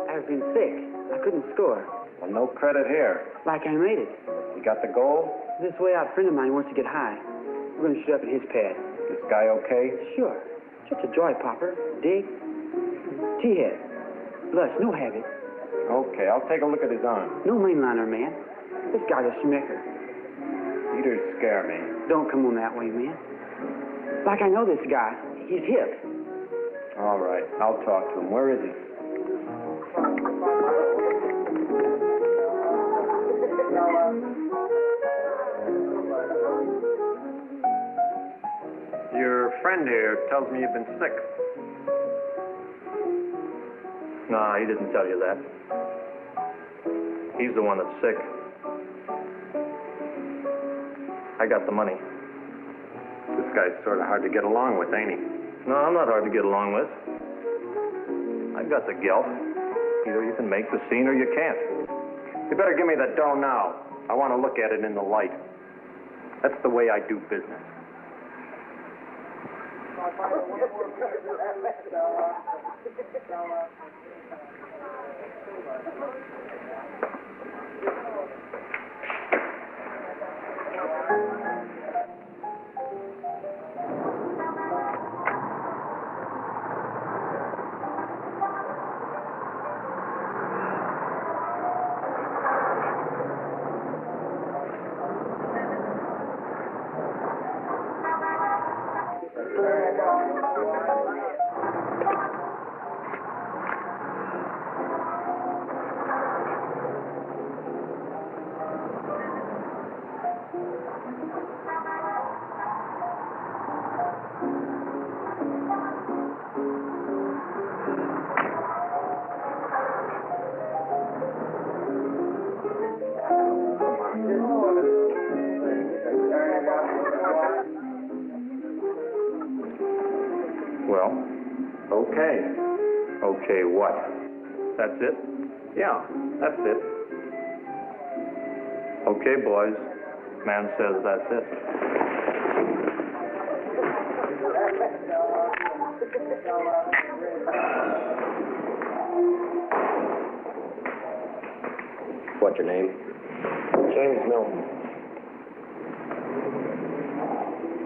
I've been sick. I couldn't score. Well, no credit here. Like I made it. You got the goal? This way out friend of mine wants to get high. We're going to shoot up at his pad. This guy okay? Sure. Just a joy popper. Dig. T-head. Lush, no habit. Okay, I'll take a look at his arm. No mainliner, man. This guy's a smicker. Eaters scare me. Don't come on that way, man. Like I know this guy. He's hip. All right, I'll talk to him. Where is he? Your friend here tells me you've been sick. No, he didn't tell you that. He's the one that's sick. I got the money. This guy's sort of hard to get along with, ain't he? No, I'm not hard to get along with. I got the gelt. Either you can make the scene or you can't. You better give me the dough now. I want to look at it in the light. That's the way I do business. Well? Okay. Okay, what? That's it? Yeah, that's it. Okay, boys. Man says that's it. What's your name? James Milton.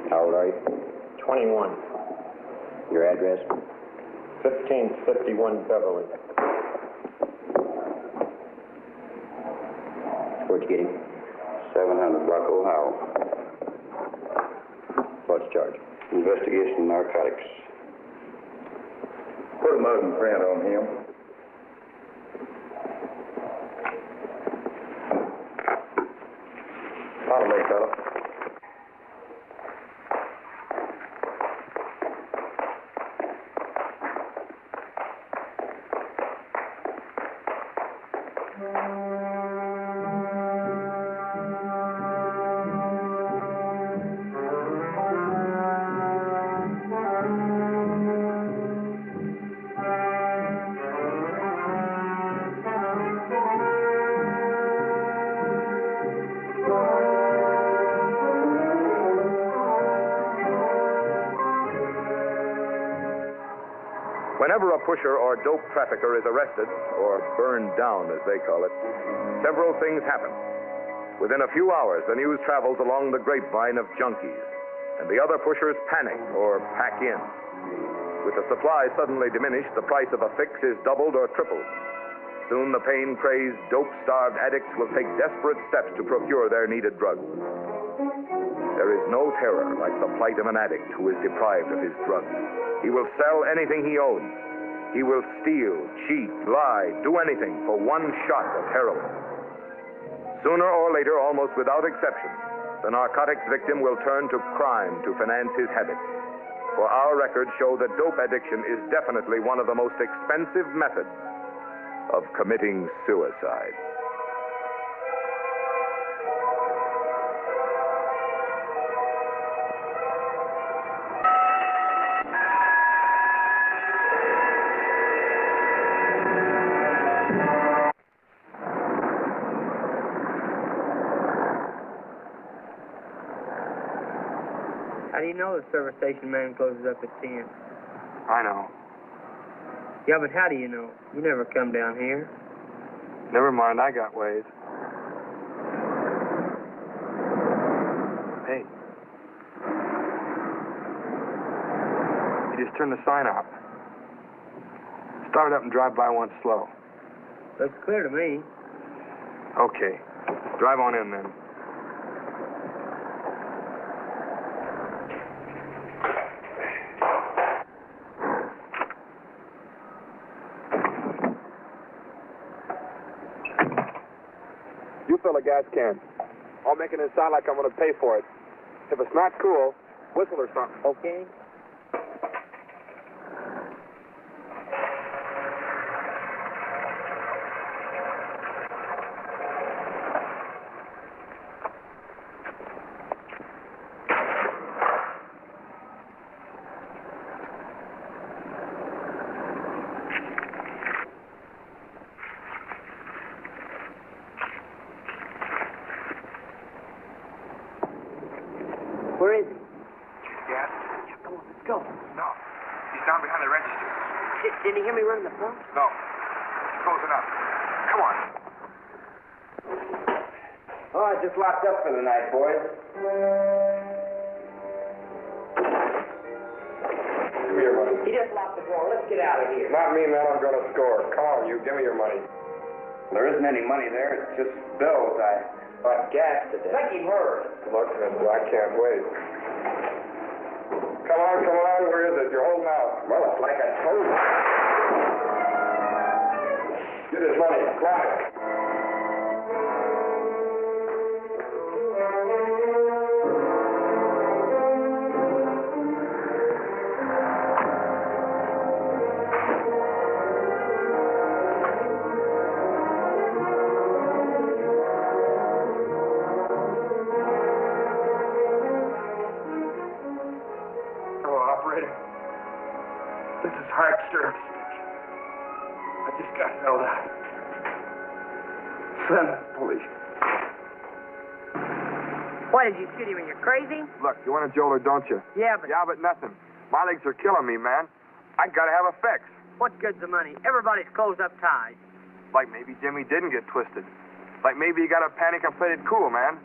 How old are you? 21. Your address? 1551 Beverly. Where'd you get him? 700 block Ohio. What's the charge? Investigation of narcotics. Put a mug and print on him. Follow me, fella. Whenever a pusher or dope trafficker is arrested, or burned down as they call it, several things happen. Within a few hours, the news travels along the grapevine of junkies, and the other pushers panic or pack in. With the supply suddenly diminished, the price of a fix is doubled or tripled. Soon the pain-crazed, dope-starved addicts will take desperate steps to procure their needed drugs. There is no terror like the plight of an addict who is deprived of his drugs. He will sell anything he owns. He will steal, cheat, lie, do anything for one shot of heroin. Sooner or later, almost without exception, the narcotics victim will turn to crime to finance his habit. For our records show that dope addiction is definitely one of the most expensive methods of committing suicide. How do you know the service station man closes up at 10? I know. Yeah, but how do you know? You never come down here. Never mind, I got ways. Hey. You just turn the sign off. Start it up and drive by once slow. Looks clear to me. Okay. Drive on in then. You fill a gas can. I'll make it sound like I'm going to pay for it. If it's not cool, whistle or something. Okay. Where is he? Gas? Yeah, come on, let's go. No. He's down behind the register. Didn't he hear me running the phone? No. He's closing up. Come on. Oh, I just locked up for the night, boys. Give me your money. He just locked the door. Let's get out of here. Not me, man. I'm going to score. Come on, you. Give me your money. There isn't any money there. It's just bills. I bought gas today. Make him hurry. Look, I can't wait. Come on. Where is it? You're holding out. Well, it's like I told you. Get his money. Quiet. This is hard service. I just got held out. Send the police. Why did you shoot him? Are you crazy? Look, you want a jeweler, don't you? Yeah, but Yeah, but nothing. My legs are killing me, man. I gotta have a fix. what good's the money? Everybody's closed up tight. Like maybe Jimmy didn't get twisted. Like maybe he got a panic and played it cool, man.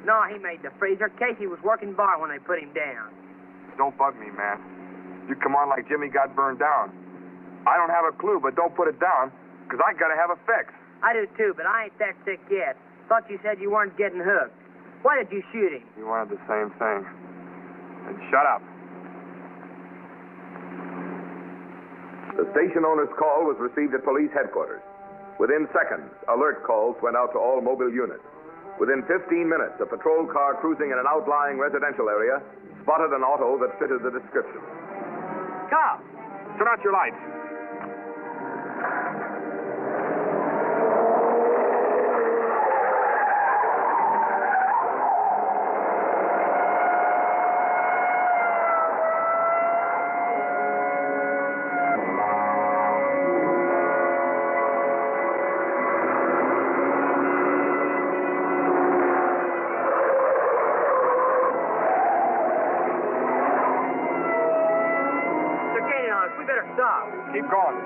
No, he made the freezer. Casey was working bar when they put him down. Don't bug me, man. You come on like Jimmy got burned down. I don't have a clue, but don't put it down, because I gotta have a fix. I do too, but I ain't that sick yet. Thought you said you weren't getting hooked. Why did you shoot him? You wanted the same thing. Then shut up. The station owner's call was received at police headquarters. Within seconds, alert calls went out to all mobile units. Within 15 minutes, a patrol car cruising in an outlying residential area spotted an auto that fitted the description. Cops! Turn out your lights. Keep going.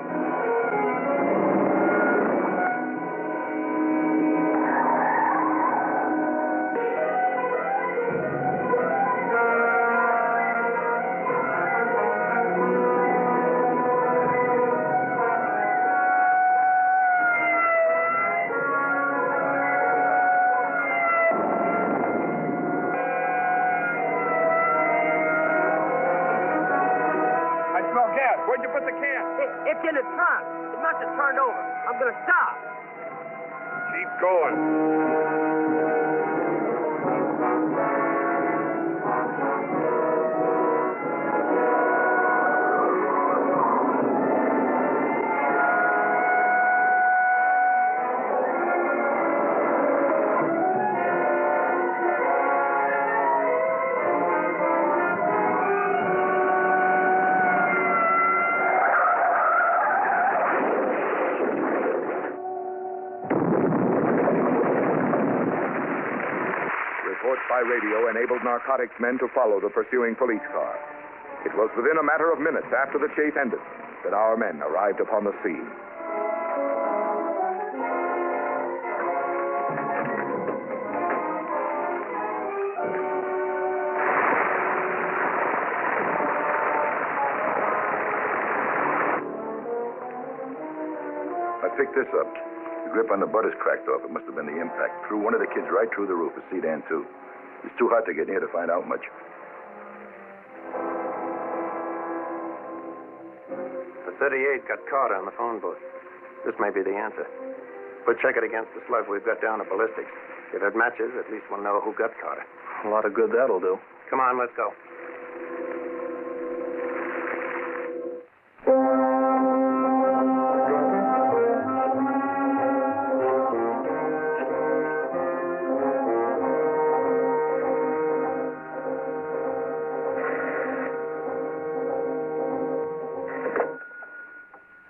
I smell gas. Where'd you put the can? It's in the trunk. It must have turned over. I'm gonna stop. Keep going. Reports by radio enabled narcotics men to follow the pursuing police car. It was within a matter of minutes after the chase ended that our men arrived upon the scene. I picked this up. The grip on the butt is cracked off. It must have been the impact. Threw one of the kids right through the roof, a sedan, too. It's too hot to get near to find out much. The 38 got caught on the phone booth. This may be the answer. We'll check it against the slug we've got down at ballistics. If it matches, at least we'll know who got Carter. A lot of good that'll do. Come on, let's go.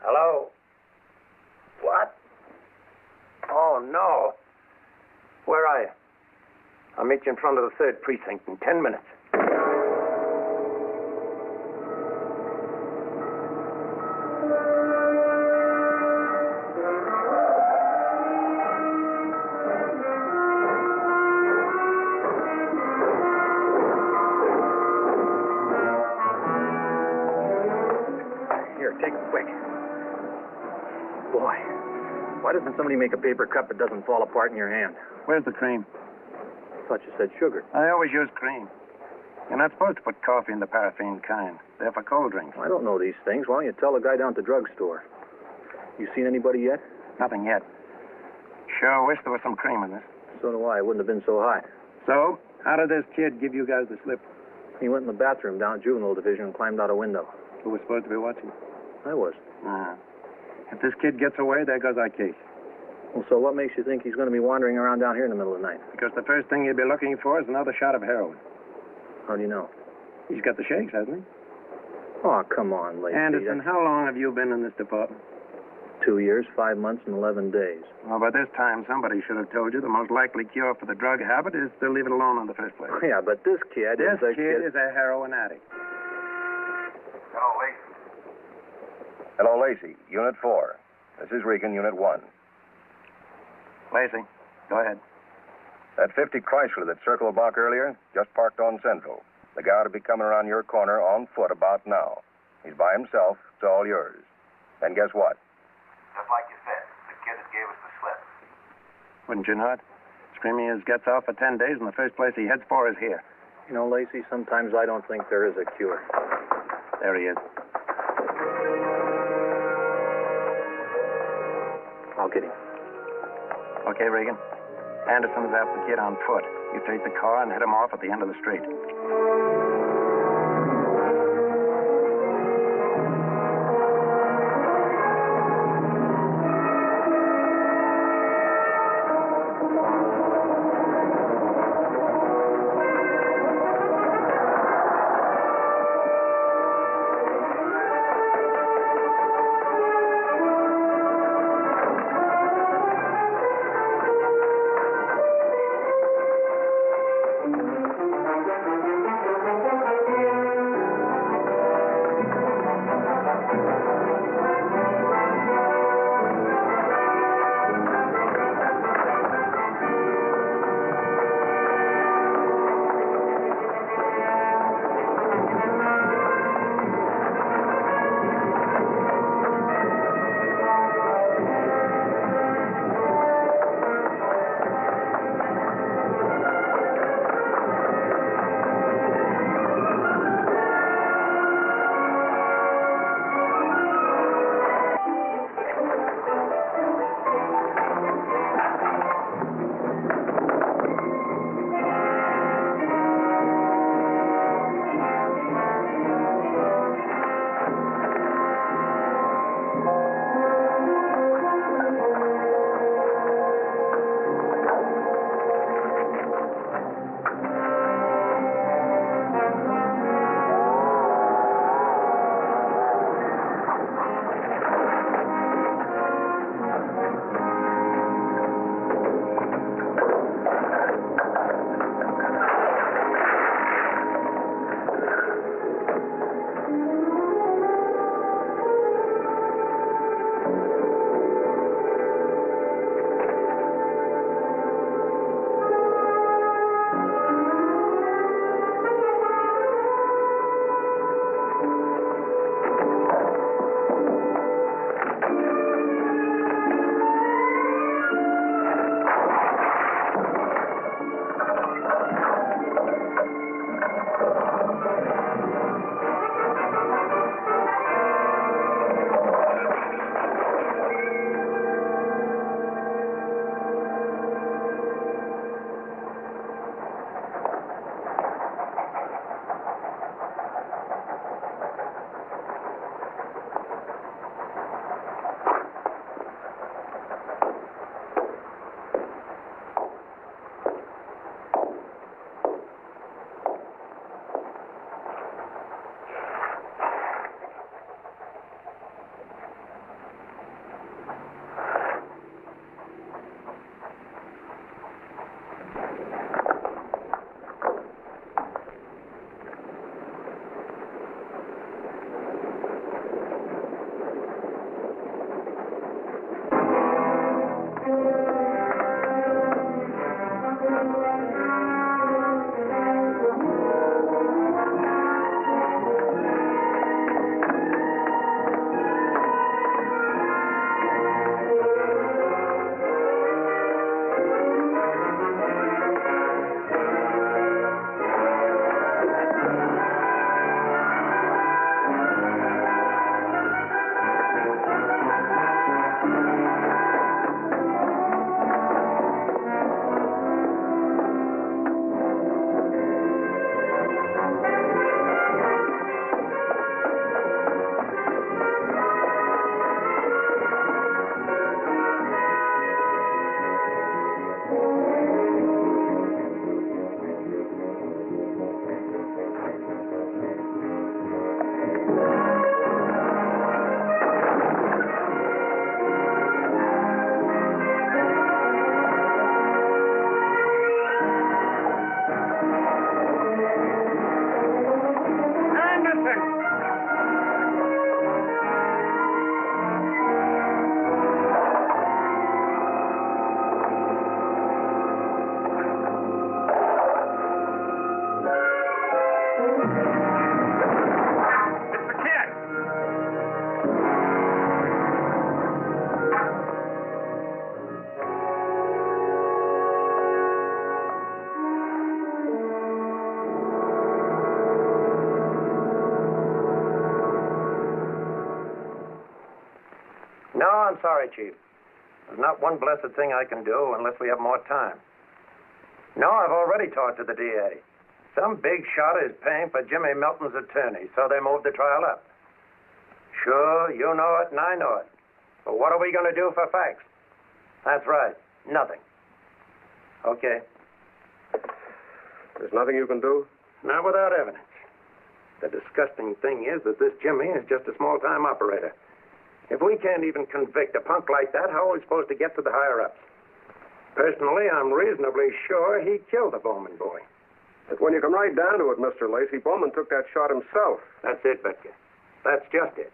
Hello? What? Oh, no. Where are you? I'll meet you in front of the 3rd precinct in 10 minutes. Here, take it quick. Boy, why doesn't somebody make a paper cup that doesn't fall apart in your hand? Where's the cream? I thought you said sugar. I always use cream. You're not supposed to put coffee in the paraffin kind. They're for cold drinks. I don't know these things. Why don't you tell the guy down at the drugstore? You seen anybody yet? Nothing yet. Sure wish there was some cream in this. So do I. It wouldn't have been so hot. So, how did this kid give you guys the slip? He went in the bathroom down at Juvenile Division and climbed out a window. Who was supposed to be watching? I was. If this kid gets away, there goes our case. Well, so what makes you think he's going to be wandering around down here in the middle of the night? Because the first thing he'd be looking for is another shot of heroin. How do you know? He's got the shakes, hasn't he? Oh, come on, Lacey. Anderson, how long have you been in this department? 2 years, 5 months, and 11 days. Well, by this time, somebody should have told you the most likely cure for the drug habit is to leave it alone in the first place. Yeah, but this kid This is a kid is a heroin addict. Hello, Lacey. Hello, Lacey. Unit 4. This is Regan, Unit 1. Lacey, go ahead. That 50 Chrysler that circled back earlier just parked on Central. The guy ought to be coming around your corner on foot about now. He's by himself. It's all yours. And guess what? Just like you said, the kid that gave us the slip. Wouldn't you know it? Screaming his guts off for 10 days, and the first place he heads for is here. You know, Lacey, sometimes I don't think there is a cure. There he is. I'll get him. Okay, Regan. Anderson's after the kid on foot. You take the car and head him off at the end of the street. No, I'm sorry, Chief. There's not one blessed thing I can do unless we have more time. No, I've already talked to the DA. Some big shot is paying for Jimmy Milton's attorney, so they moved the trial up. Sure, you know it and I know it. But what are we going to do for facts? That's right, nothing. Okay. There's nothing you can do? Not without evidence. The disgusting thing is that this Jimmy is just a small-time operator. If we can't even convict a punk like that, how are we supposed to get to the higher-ups? Personally, I'm reasonably sure he killed the Bowman boy. But when you come right down to it, Mr. Lacey, Bowman took that shot himself. That's it, Betke. That's just it.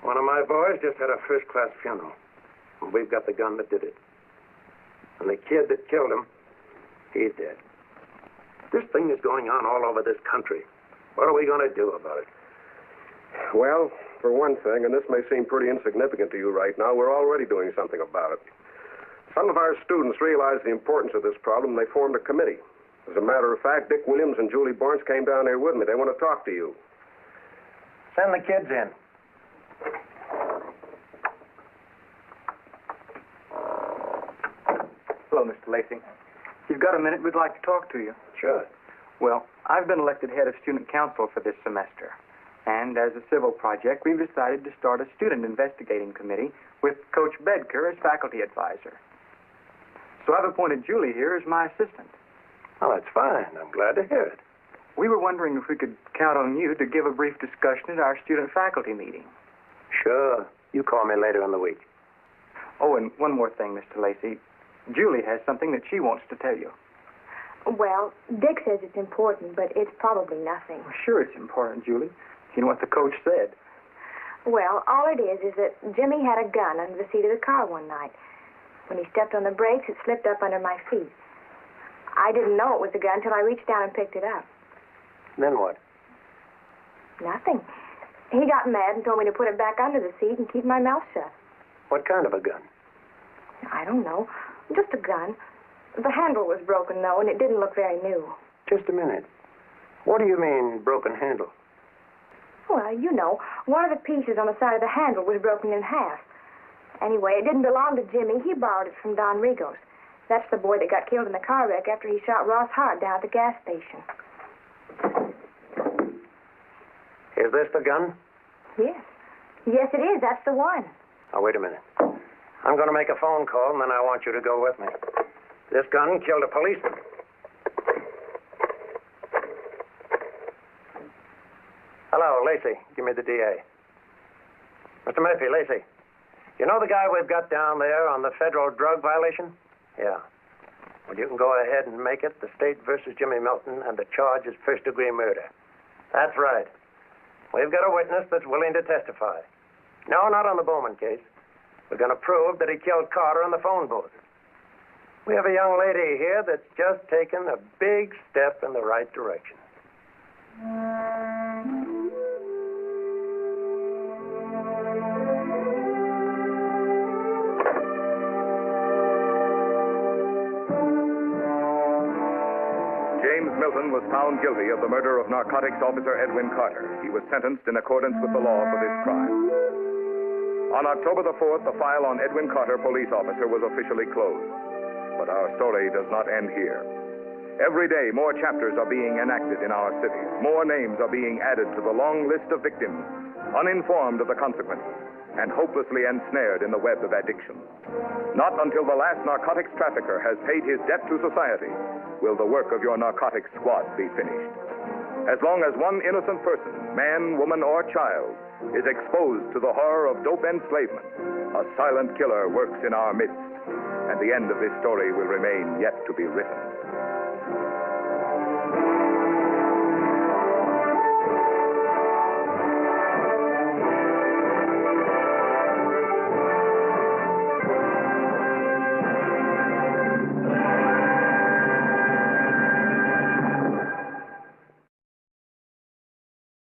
One of my boys just had a first-class funeral. And we've got the gun that did it. And the kid that killed him, he's dead. This thing is going on all over this country. What are we going to do about it? Well, for one thing, and this may seem pretty insignificant to you right now, we're already doing something about it. Some of our students realized the importance of this problem, and they formed a committee. As a matter of fact, Dick Williams and Julie Barnes came down here with me. They want to talk to you. Send the kids in. Hello, Mr. Lacey. If you've got a minute, we'd like to talk to you. Sure. Well, I've been elected head of student council for this semester. And as a civil project, we've decided to start a student investigating committee with Coach Bedker as faculty advisor. So I've appointed Julie here as my assistant. Oh, that's fine. I'm glad to hear it. We were wondering if we could count on you to give a brief discussion at our student-faculty meeting. Sure. You call me later in the week. Oh, and one more thing, Mr. Lacey. Julie has something that she wants to tell you. Well, Dick says it's important, but it's probably nothing. Well, sure it's important, Julie. You know what the coach said. Well, all it is that Jimmy had a gun under the seat of the car one night. When he stepped on the brakes, it slipped up under my feet. I didn't know it was a gun until I reached down and picked it up. Then what? Nothing. He got mad and told me to put it back under the seat and keep my mouth shut. What kind of a gun? I don't know. Just a gun. The handle was broken, though, and it didn't look very new. Just a minute. What do you mean, broken handle? Well, you know, one of the pieces on the side of the handle was broken in half. Anyway, it didn't belong to Jimmy. He borrowed it from Don Rigos. That's the boy that got killed in the car wreck after he shot Ross Hart down at the gas station. Is this the gun? Yes. Yes, it is. That's the one. Oh, wait a minute. I'm going to make a phone call, and then I want you to go with me. This gun killed a policeman. Hello, Lacey. Give me the DA. Mr. Murphy, Lacey. You know the guy we've got down there on the federal drug violation? Yeah. Well, you can go ahead and make it the state versus Jimmy Milton, and the charge is first-degree murder. That's right. We've got a witness that's willing to testify. No, not on the Bowman case. We're going to prove that he killed Carter in the phone booth. We have a young lady here that's just taken a big step in the right direction. James Milton was found guilty of the murder of narcotics officer Edwin Carter. He was sentenced in accordance with the law for this crime. On October the 4th, the file on Edwin Carter, police officer, was officially closed. But our story does not end here. Every day, more chapters are being enacted in our cities. More names are being added to the long list of victims, uninformed of the consequences, and hopelessly ensnared in the web of addiction. Not until the last narcotics trafficker has paid his debt to society will the work of your narcotics squad be finished. As long as one innocent person, man, woman, or child, is exposed to the horror of dope enslavement, a silent killer works in our midst, and the end of this story will remain yet to be written.